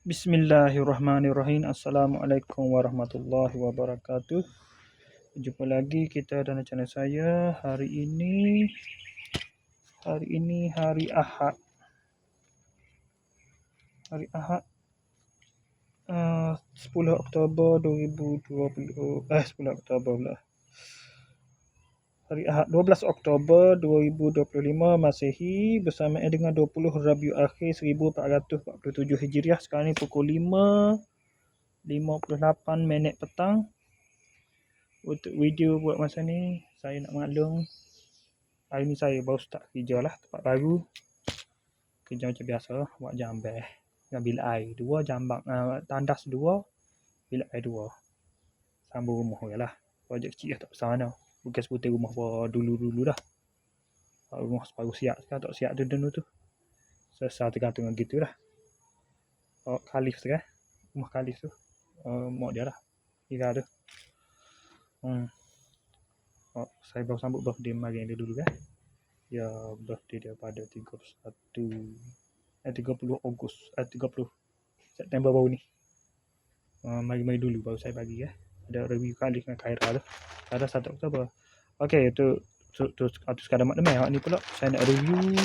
Bismillahirrahmanirrahim. Assalamualaikum warahmatullahi wabarakatuh. Jumpa lagi kita dalam channel saya. Hari ini hari Ahad. Hari Ahad 10 Oktober 2020. 10 Oktober pula. Hari Ahad 12 Oktober 2025 Masehi bersamaan dengan 20 Rabiul Akhir 1447 Hijriah. Sekarang ni pukul 5:58 petang. Untuk video buat masa ni, saya nak maklum hari ni saya baru start kerja lah, tempat baru. Kerja macam biasa, buat jamban dengan bilik air 2, jambang tandas 2, bilik air 2. Sambung rumah je lah. Projek kecil lah, tak besar mana. Bukan seperti rumah dulu-dulu dah. Rumah baru siap sekarang, tak siap dulu tu. Selesai tergantung gitu lah. Khalif sekarang, rumah Khalif tu. Mak dia lah, Ira tu. Saya baru sambut birthday hari ni dulu kan. Ya, birthday dia pada 30 Ogos 30 September baru ni. Mari dulu baru saya bagi ya. Ada review kali dengan Khaira tu. Ada 1 Oktober. Okey, tu sekadar maklumat ni pula saya nak review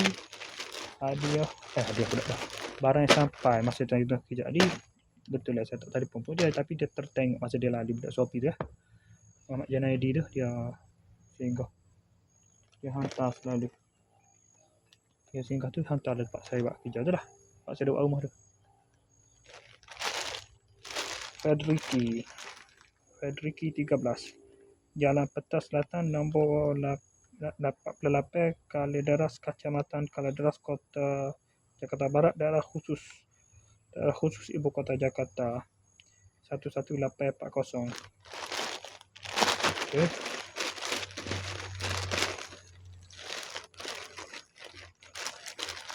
hadiah pula dah. Barang yang sampai masa tu kejap tadi. Betul lah saya tak telefon pun dia, tapi dia tertengok masa dia lari budak Shopee tu ya. Muhammad Janaidi tu dia singgah. Dia hantar selalu. Dia singgah tu hantar tempat saya buat kerja tu lah. Tempat saya buat rumah tu. Fedriki 13. Jalan Peta Selatan nombor 48 Kalideras, Kecamatan Kalideras, Kota Jakarta Barat, daerah khusus Ibu Kota Jakarta 11840. Okey.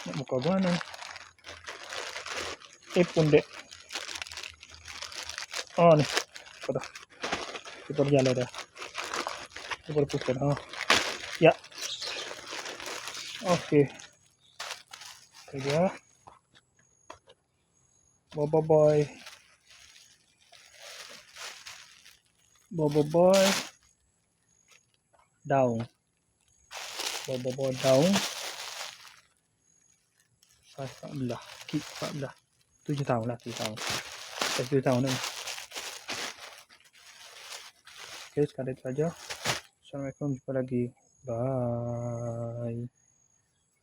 Nak buka mana? Pun dek. Oh ni. Dah. Kita berjalan dah. Kita berputar. Ya. Okey. Kerja. Bobo boy. Daun. Bobo boy daun. Saya 14. Kit 14. 7 tahun lah. 7 tahun. 7 tahun ni. Okey, sekadar itu saja. Assalamualaikum, jumpa lagi. Bye.